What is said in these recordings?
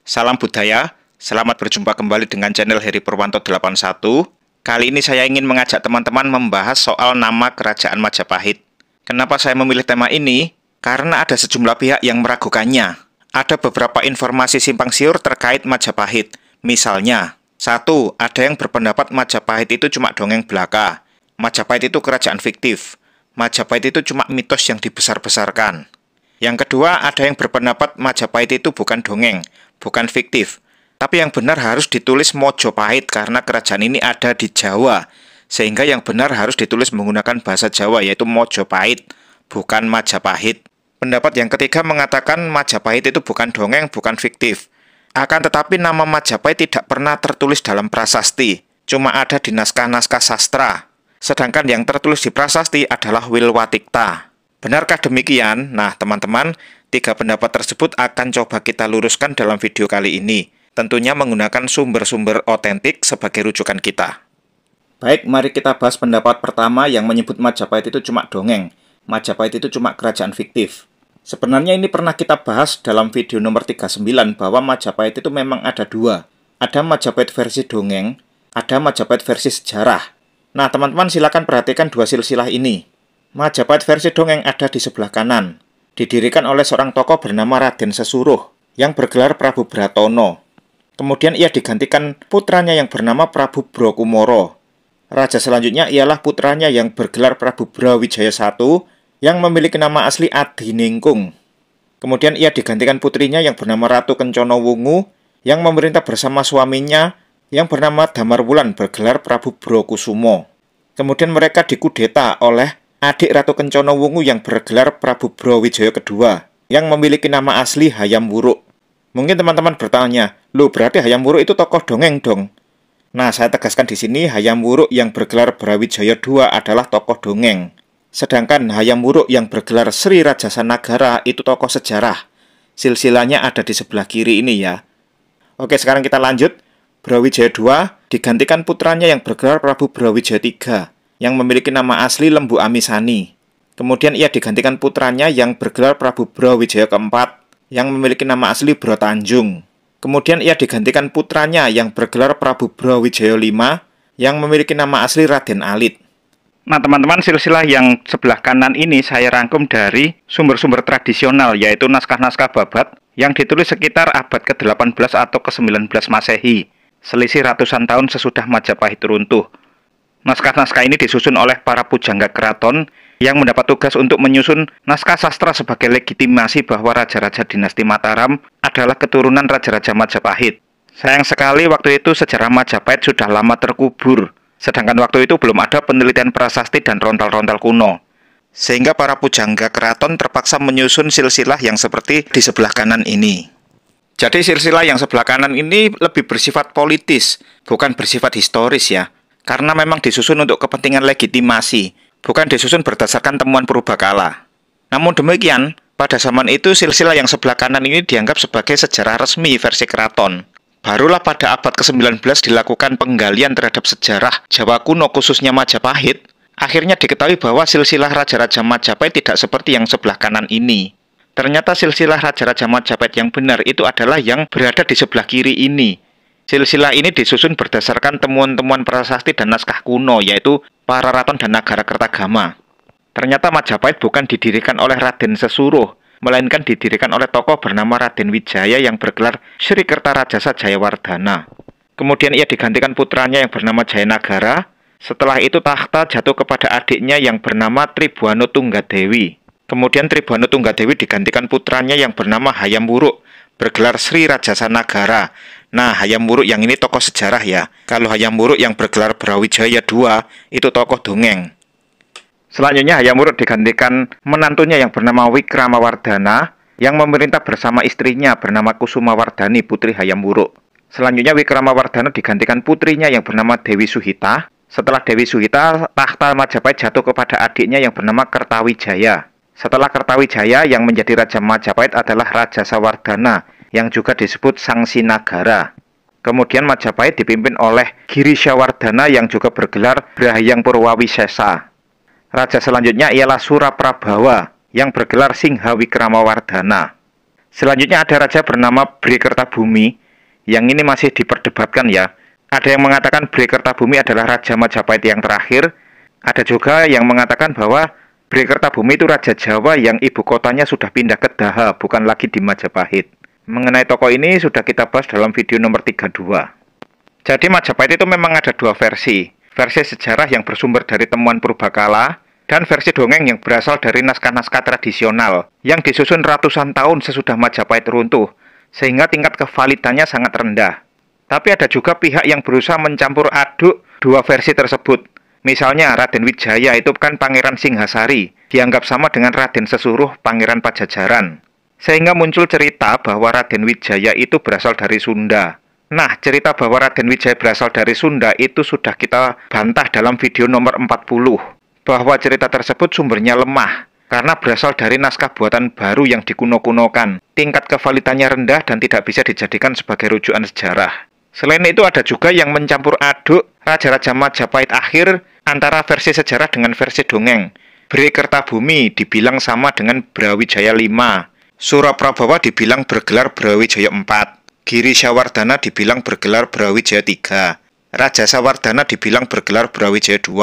Salam budaya, selamat berjumpa kembali dengan channel Heri Purwanto 81. Kali ini saya ingin mengajak teman-teman membahas soal nama Kerajaan Majapahit. Kenapa saya memilih tema ini? Karena ada sejumlah pihak yang meragukannya. Ada beberapa informasi simpang siur terkait Majapahit. Misalnya, 1. Ada yang berpendapat Majapahit itu cuma dongeng belaka. Majapahit itu kerajaan fiktif. Majapahit itu cuma mitos yang dibesar-besarkan. Yang kedua, ada yang berpendapat Majapahit itu bukan dongeng, bukan fiktif. Tapi yang benar harus ditulis Mojopahit karena kerajaan ini ada di Jawa. Sehingga yang benar harus ditulis menggunakan bahasa Jawa yaitu Mojopahit, bukan Majapahit. Pendapat yang ketiga mengatakan Majapahit itu bukan dongeng, bukan fiktif. Akan tetapi nama Majapahit tidak pernah tertulis dalam prasasti, cuma ada di naskah-naskah sastra. Sedangkan yang tertulis di prasasti adalah Wilwatikta. Benarkah demikian? Nah, teman-teman, tiga pendapat tersebut akan coba kita luruskan dalam video kali ini. Tentunya menggunakan sumber-sumber otentik sebagai rujukan kita. Baik, mari kita bahas pendapat pertama yang menyebut Majapahit itu cuma dongeng. Majapahit itu cuma kerajaan fiktif. Sebenarnya ini pernah kita bahas dalam video nomor 39 bahwa Majapahit itu memang ada dua. Ada Majapahit versi dongeng, ada Majapahit versi sejarah. Nah, teman-teman silakan perhatikan dua silsilah ini. Majapahit versi dongeng ada di sebelah kanan. Didirikan oleh seorang tokoh bernama Raden Sesuruh yang bergelar Prabu Bratono. Kemudian ia digantikan putranya yang bernama Prabu Brokumoro. Raja selanjutnya ialah putranya yang bergelar Prabu Brawijaya I yang memiliki nama asli Adiningkung. Kemudian ia digantikan putrinya yang bernama Ratu Kencana Wungu yang memerintah bersama suaminya yang bernama Damarwulan bergelar Prabu Brokusumo. Kemudian mereka dikudeta oleh adik Ratu Kencana Wungu yang bergelar Prabu Brawijaya II yang memiliki nama asli Hayam Wuruk. Mungkin teman-teman bertanya, loh berarti Hayam Wuruk itu tokoh dongeng dong? Nah, saya tegaskan di sini Hayam Wuruk yang bergelar Brawijaya II adalah tokoh dongeng. Sedangkan Hayam Wuruk yang bergelar Sri Rajasa Nagara itu tokoh sejarah. Silsilahnya ada di sebelah kiri ini ya. Oke, sekarang kita lanjut. Brawijaya II digantikan putranya yang bergelar Prabu Brawijaya III yang memiliki nama asli Lembu Amisani. Kemudian ia digantikan putranya yang bergelar Prabu Brawijaya keempat yang memiliki nama asli Bratanjung. Kemudian ia digantikan putranya yang bergelar Prabu Brawijaya V yang memiliki nama asli Raden Alit. Nah, teman-teman, silsilah yang sebelah kanan ini saya rangkum dari sumber-sumber tradisional yaitu naskah-naskah Babat yang ditulis sekitar abad ke-18 atau ke-19 Masehi. Selisih ratusan tahun sesudah Majapahit runtuh. Naskah-naskah ini disusun oleh para pujangga keraton yang mendapat tugas untuk menyusun naskah sastra sebagai legitimasi bahwa raja-raja dinasti Mataram adalah keturunan raja-raja Majapahit. Sayang sekali waktu itu sejarah Majapahit sudah lama terkubur, sedangkan waktu itu belum ada penelitian prasasti dan rontal-rontal kuno. Sehingga para pujangga keraton terpaksa menyusun silsilah yang seperti di sebelah kanan ini. Jadi silsilah yang sebelah kanan ini lebih bersifat politis, bukan bersifat historis ya. Karena memang disusun untuk kepentingan legitimasi, bukan disusun berdasarkan temuan purbakala. Namun demikian, pada zaman itu silsilah yang sebelah kanan ini dianggap sebagai sejarah resmi versi keraton. Barulah pada abad ke-19 dilakukan penggalian terhadap sejarah Jawa kuno khususnya Majapahit. Akhirnya diketahui bahwa silsilah raja-raja Majapahit tidak seperti yang sebelah kanan ini. Ternyata silsilah raja-raja Majapahit yang benar itu adalah yang berada di sebelah kiri ini. Silsilah ini disusun berdasarkan temuan-temuan prasasti dan naskah kuno, yaitu para raton dan nagara Kertagama. Ternyata Majapahit bukan didirikan oleh Raden Sesuruh, melainkan didirikan oleh tokoh bernama Raden Wijaya yang bergelar Sri Kertarajasa Jayawardhana. Kemudian ia digantikan putranya yang bernama Jayanagara. Setelah itu tahta jatuh kepada adiknya yang bernama Tribhuwana Tunggadewi. Kemudian Tribhuwana Tunggadewi digantikan putranya yang bernama Hayam Wuruk, bergelar Sri Rajasa Nagara. Nah, Hayam Wuruk yang ini tokoh sejarah ya. Kalau Hayam Wuruk yang bergelar Brawijaya II itu tokoh dongeng. Selanjutnya Hayam Wuruk digantikan menantunya yang bernama Wikramawardhana yang memerintah bersama istrinya bernama Kusumawardhani, putri Hayam Wuruk. Selanjutnya Wikramawardhana digantikan putrinya yang bernama Dewi Suhita. Setelah Dewi Suhita, tahta Majapahit jatuh kepada adiknya yang bernama Kertawijaya. Setelah Kertawijaya, yang menjadi Raja Majapahit adalah Raja Sawardhana, yang juga disebut Sang Sinagara. Kemudian Majapahit dipimpin oleh Girisawardhana yang juga bergelar Brahyang Purwawisesa. Raja selanjutnya ialah Suraprabawa yang bergelar Singha Wikramawardhana. Selanjutnya ada raja bernama Bhre Kertabumi, yang ini masih diperdebatkan ya. Ada yang mengatakan Bhre Kertabumi adalah Raja Majapahit yang terakhir. Ada juga yang mengatakan bahwa Bhre Kertabumi itu Raja Jawa yang ibu kotanya sudah pindah ke Daha, bukan lagi di Majapahit. Mengenai tokoh ini sudah kita bahas dalam video nomor 32. Jadi Majapahit itu memang ada dua versi. Versi sejarah yang bersumber dari temuan purbakala, dan versi dongeng yang berasal dari naskah-naskah tradisional yang disusun ratusan tahun sesudah Majapahit runtuh, sehingga tingkat kevalidannya sangat rendah. Tapi ada juga pihak yang berusaha mencampur aduk dua versi tersebut. Misalnya Raden Wijaya itu kan Pangeran Singhasari, dianggap sama dengan Raden Sesuruh Pangeran Pajajaran. Sehingga muncul cerita bahwa Raden Wijaya itu berasal dari Sunda. Nah, cerita bahwa Raden Wijaya berasal dari Sunda itu sudah kita bantah dalam video nomor 40. Bahwa cerita tersebut sumbernya lemah, karena berasal dari naskah buatan baru yang dikuno-kunokan. Tingkat kevalidannya rendah dan tidak bisa dijadikan sebagai rujukan sejarah. Selain itu ada juga yang mencampur aduk Raja-Raja Majapahit akhir antara versi sejarah dengan versi dongeng. Bhre Kertabumi dibilang sama dengan Brawijaya V, Suraprabawa dibilang bergelar Brawijaya IV, Giri Sawardhana dibilang bergelar Brawijaya III, Raja Sawardhana dibilang bergelar Brawijaya II,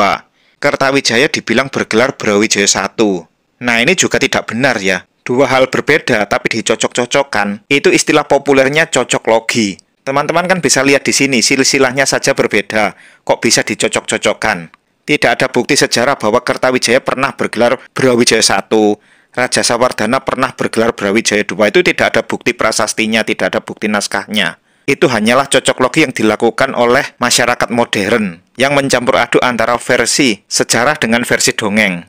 Kertawijaya dibilang bergelar Brawijaya I. Nah, ini juga tidak benar ya. Dua hal berbeda tapi dicocok-cocokkan. Itu istilah populernya cocok logi. Teman-teman kan bisa lihat di sini, silsilahnya saja berbeda. Kok bisa dicocok-cocokkan? Tidak ada bukti sejarah bahwa Kertawijaya pernah bergelar Brawijaya I, Raja Sawardhana pernah bergelar Brawijaya II. Itu tidak ada bukti prasastinya, tidak ada bukti naskahnya. Itu hanyalah cocok logi yang dilakukan oleh masyarakat modern yang mencampur aduk antara versi sejarah dengan versi dongeng.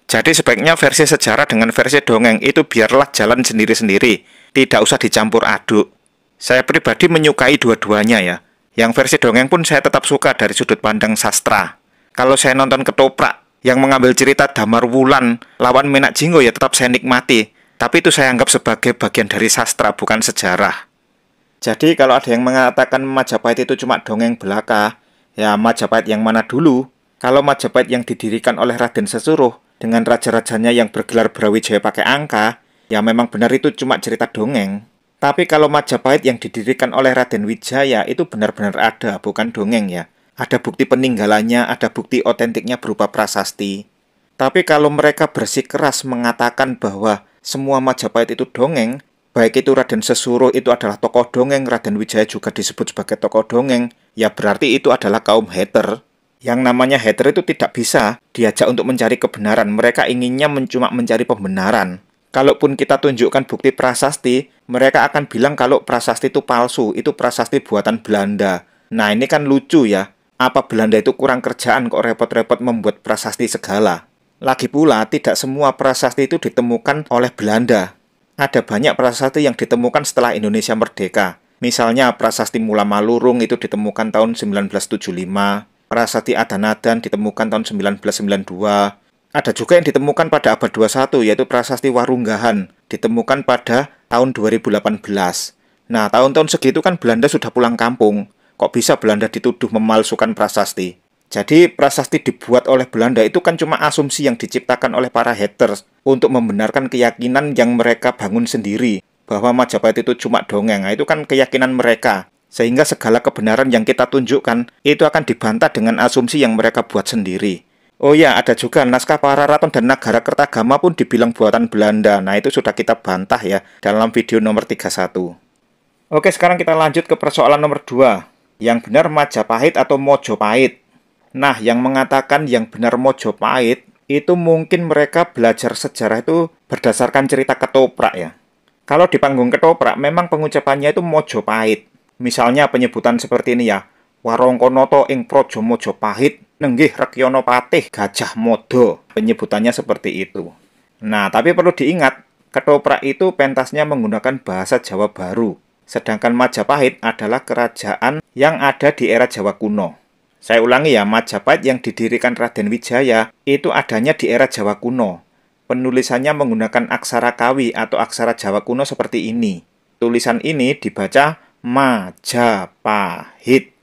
Jadi sebaiknya versi sejarah dengan versi dongeng itu biarlah jalan sendiri-sendiri, tidak usah dicampur aduk. Saya pribadi menyukai dua-duanya ya. Yang versi dongeng pun saya tetap suka dari sudut pandang sastra. Kalau saya nonton ketoprak yang mengambil cerita Damar Wulan lawan Menak Jinggo ya tetap saya nikmati. Tapi itu saya anggap sebagai bagian dari sastra, bukan sejarah. Jadi kalau ada yang mengatakan Majapahit itu cuma dongeng belaka, ya Majapahit yang mana dulu? Kalau Majapahit yang didirikan oleh Raden Sesuruh dengan raja-rajanya yang bergelar Brawijaya pakai angka, ya memang benar itu cuma cerita dongeng. Tapi kalau Majapahit yang didirikan oleh Raden Wijaya itu benar-benar ada, bukan dongeng ya. Ada bukti peninggalannya, ada bukti otentiknya berupa prasasti. Tapi kalau mereka bersikeras mengatakan bahwa semua Majapahit itu dongeng, baik itu Raden Sesuruh itu adalah tokoh dongeng, Raden Wijaya juga disebut sebagai tokoh dongeng, ya berarti itu adalah kaum hater. Yang namanya hater itu tidak bisa diajak untuk mencari kebenaran, mereka inginnya cuma mencari pembenaran. Kalaupun kita tunjukkan bukti prasasti, mereka akan bilang kalau prasasti itu palsu, itu prasasti buatan Belanda. Nah ini kan lucu ya, apa Belanda itu kurang kerjaan kok repot-repot membuat prasasti segala. Lagi pula, tidak semua prasasti itu ditemukan oleh Belanda. Ada banyak prasasti yang ditemukan setelah Indonesia merdeka. Misalnya prasasti Mula Malurung itu ditemukan tahun 1975, prasasti Adanadan ditemukan tahun 1992. Ada juga yang ditemukan pada abad 21, yaitu prasasti Warunggahan, ditemukan pada tahun 2018. Nah, tahun-tahun segitu kan Belanda sudah pulang kampung. Kok bisa Belanda dituduh memalsukan prasasti? Jadi, prasasti dibuat oleh Belanda itu kan cuma asumsi yang diciptakan oleh para haters untuk membenarkan keyakinan yang mereka bangun sendiri, bahwa Majapahit itu cuma dongeng. Nah, itu kan keyakinan mereka. Sehingga segala kebenaran yang kita tunjukkan, itu akan dibantah dengan asumsi yang mereka buat sendiri. Oh ya, ada juga naskah Pararaton dan Nagara Kertagama pun dibilang buatan Belanda. Nah, itu sudah kita bantah ya dalam video nomor 31. Oke, sekarang kita lanjut ke persoalan nomor 2. Yang benar Majapahit atau Mojopahit? Nah, yang mengatakan yang benar Mojopahit, itu mungkin mereka belajar sejarah itu berdasarkan cerita ketoprak ya. Kalau di panggung ketoprak, memang pengucapannya itu Mojopahit. Misalnya penyebutan seperti ini ya. Warangkanata ing Praja Mojopahit nenggih Rekyono Patih Gajah Mada. Penyebutannya seperti itu. Nah, tapi perlu diingat, ketoprak itu pentasnya menggunakan bahasa Jawa baru. Sedangkan Majapahit adalah kerajaan yang ada di era Jawa kuno. Saya ulangi ya, Majapahit yang didirikan Raden Wijaya itu adanya di era Jawa kuno. Penulisannya menggunakan aksara Kawi atau aksara Jawa kuno seperti ini. Tulisan ini dibaca Majapahit.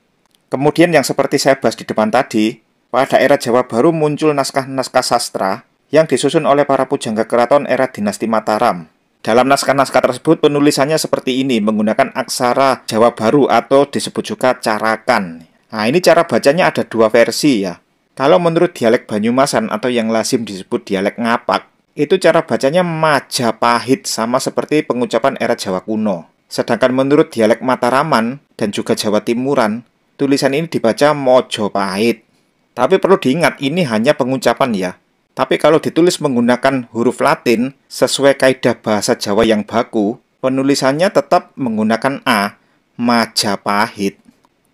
Kemudian yang seperti saya bahas di depan tadi, pada era Jawa baru muncul naskah-naskah sastra yang disusun oleh para pujangga keraton era dinasti Mataram. Dalam naskah-naskah tersebut penulisannya seperti ini, menggunakan aksara Jawa Baru atau disebut juga carakan. Nah, ini cara bacanya ada dua versi ya. Kalau menurut dialek Banyumasan atau yang lazim disebut dialek Ngapak, itu cara bacanya Majapahit, sama seperti pengucapan era Jawa kuno. Sedangkan menurut dialek Mataraman dan juga Jawa Timuran, tulisan ini dibaca Mojopahit. Tapi perlu diingat, ini hanya pengucapan ya. Tapi kalau ditulis menggunakan huruf Latin, sesuai kaidah bahasa Jawa yang baku, penulisannya tetap menggunakan A, Majapahit.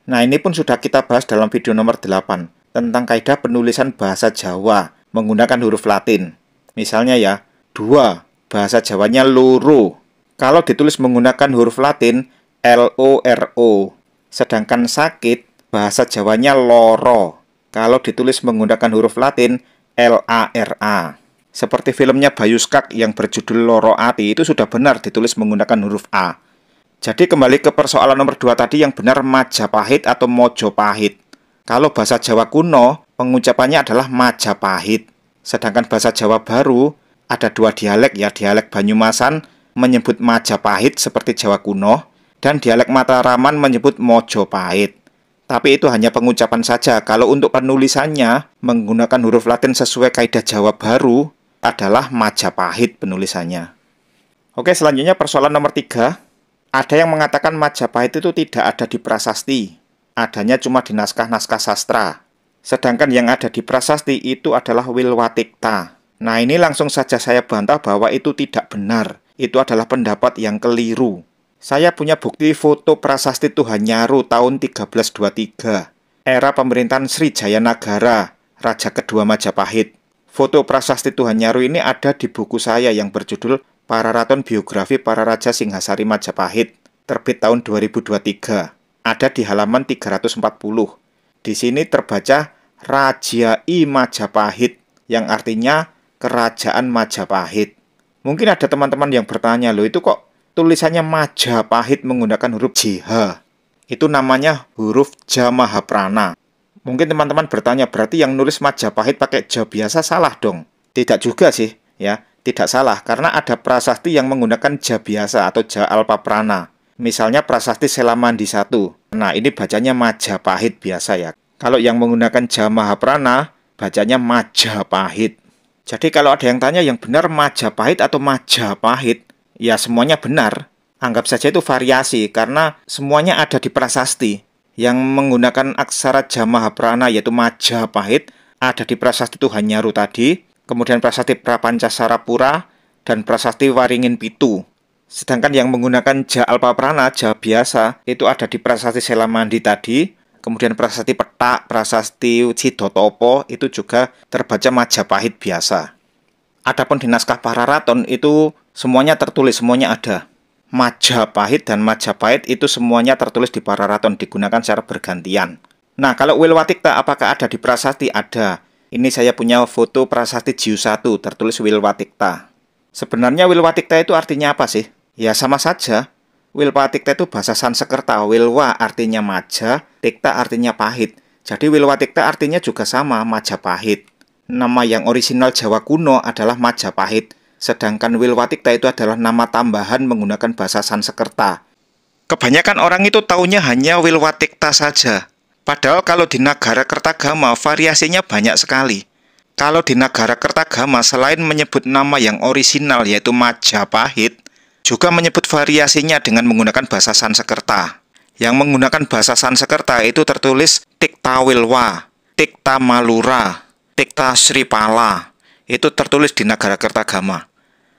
Nah, ini pun sudah kita bahas dalam video nomor 8, tentang kaidah penulisan bahasa Jawa menggunakan huruf Latin. Misalnya ya, 2, bahasa Jawanya loro. Kalau ditulis menggunakan huruf Latin, LORO. Sedangkan sakit, bahasa Jawanya loro. Kalau ditulis menggunakan huruf Latin, LARA. Seperti filmnya Bayu Skak yang berjudul Loro Ati, itu sudah benar ditulis menggunakan huruf A. Jadi kembali ke persoalan nomor 2 tadi, yang benar Majapahit atau Mojopahit. Kalau bahasa Jawa kuno, pengucapannya adalah Majapahit. Sedangkan bahasa Jawa Baru, ada dua dialek ya, dialek Banyumasan menyebut Majapahit seperti Jawa kuno, dan dialek Mataraman menyebut Mojopahit. Tapi itu hanya pengucapan saja. Kalau untuk penulisannya menggunakan huruf Latin sesuai kaidah Jawa Baru adalah Majapahit penulisannya. Oke, selanjutnya persoalan nomor 3. Ada yang mengatakan Majapahit itu tidak ada di prasasti, adanya cuma di naskah-naskah sastra. Sedangkan yang ada di prasasti itu adalah Wilwatikta. Nah, ini langsung saja saya bantah bahwa itu tidak benar. Itu adalah pendapat yang keliru. Saya punya bukti foto prasasti Tuhan Nyaru tahun 1323, era pemerintahan Sri Jayanagara, Raja kedua Majapahit. Foto prasasti Tuhan Nyaru ini ada di buku saya yang berjudul Pararaton Biografi Para Raja Singhasari Majapahit, terbit tahun 2023. Ada di halaman 340. Di sini terbaca Rajai Majapahit, yang artinya Kerajaan Majapahit. Mungkin ada teman-teman yang bertanya, loh itu kok tulisannya Majapahit menggunakan huruf JH. Itu namanya huruf Ja Mahaprana. Mungkin teman-teman bertanya, berarti yang nulis Majapahit pakai Ja biasa salah dong? Tidak juga sih, ya. Tidak salah, karena ada prasasti yang menggunakan Ja biasa atau Ja Alpaprana. Misalnya prasasti Selamandi 1. Nah, ini bacanya Majapahit biasa ya. Kalau yang menggunakan Ja Mahaprana, bacanya Majapahit. Jadi kalau ada yang tanya yang benar Majapahit atau Majapahit, ya semuanya benar. Anggap saja itu variasi, karena semuanya ada di prasasti. Yang menggunakan aksara Ja Mahaprana yaitu Majapahit ada di prasasti Tuhan Nyaru tadi, kemudian prasasti Prapancasarapura, dan prasasti Waringin Pitu. Sedangkan yang menggunakan Ja Alpaprana, Ja biasa, itu ada di prasasti Selamandi tadi, kemudian prasasti Petak, prasasti Sidotopo, itu juga terbaca Majapahit biasa. Adapun di naskah Pararaton itu semuanya tertulis, semuanya ada. Majapahit dan Majapahit itu semuanya tertulis di Pararaton, digunakan secara bergantian. Nah, kalau Wilwatikta apakah ada di prasasti? Ada. Ini saya punya foto prasasti Jiu 1, tertulis Wilwatikta. Sebenarnya Wilwatikta itu artinya apa sih? Ya sama saja. Wilwatikta itu bahasa Sansekerta. Wilwa artinya maja, tikta artinya pahit. Jadi Wilwatikta artinya juga sama, Majapahit. Nama yang orisinal Jawa kuno adalah Majapahit. Sedangkan Wilwatikta itu adalah nama tambahan menggunakan bahasa Sansekerta. Kebanyakan orang itu taunya hanya Wilwatikta saja. Padahal kalau di Nagara Kertagama variasinya banyak sekali. Kalau di Nagara Kertagama selain menyebut nama yang orisinal yaitu Majapahit, juga menyebut variasinya dengan menggunakan bahasa Sansekerta. Yang menggunakan bahasa Sansekerta itu tertulis Tikta Wilwa, Tikta Malura, Tikta Sripala. Itu tertulis di Nagara Kertagama.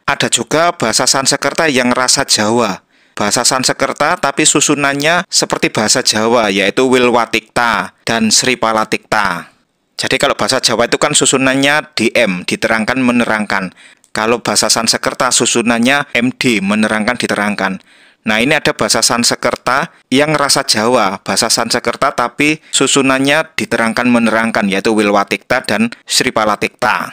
Ada juga bahasa Sansekerta yang rasa Jawa. Bahasa Sansekerta tapi susunannya seperti bahasa Jawa, yaitu Wilwatikta dan Sripalatikta. Jadi kalau bahasa Jawa itu kan susunannya DM, diterangkan menerangkan. Kalau bahasa Sansekerta susunannya MD, menerangkan diterangkan. Nah, ini ada bahasa Sansekerta yang rasa Jawa, bahasa Sansekerta tapi susunannya diterangkan menerangkan, yaitu Wilwatikta dan Sripalatikta.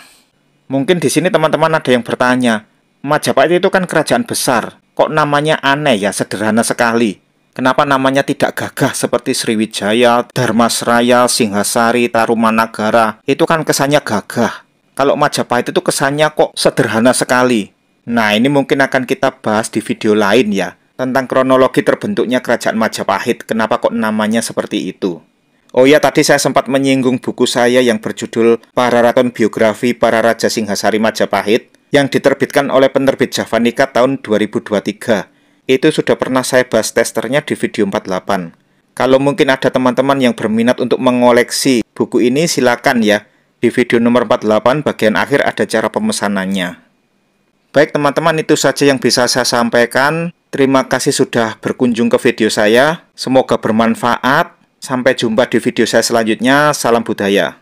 Mungkin di sini teman-teman ada yang bertanya, Majapahit itu kan kerajaan besar, kok namanya aneh ya, sederhana sekali. Kenapa namanya tidak gagah seperti Sriwijaya, Dharmasraya, Singhasari, Tarumanagara? Itu kan kesannya gagah. Kalau Majapahit itu kesannya kok sederhana sekali. Nah, ini mungkin akan kita bahas di video lain ya, tentang kronologi terbentuknya Kerajaan Majapahit, kenapa kok namanya seperti itu. Oh ya, tadi saya sempat menyinggung buku saya yang berjudul Pararaton Biografi Para Raja Singhasari Majapahit, yang diterbitkan oleh penerbit Javanika tahun 2023. Itu sudah pernah saya bahas testernya di video 48. Kalau mungkin ada teman-teman yang berminat untuk mengoleksi buku ini, silakan ya. Di video nomor 48 bagian akhir ada cara pemesanannya. Baik teman-teman, itu saja yang bisa saya sampaikan. Terima kasih sudah berkunjung ke video saya. Semoga bermanfaat. Sampai jumpa di video saya selanjutnya. Salam budaya.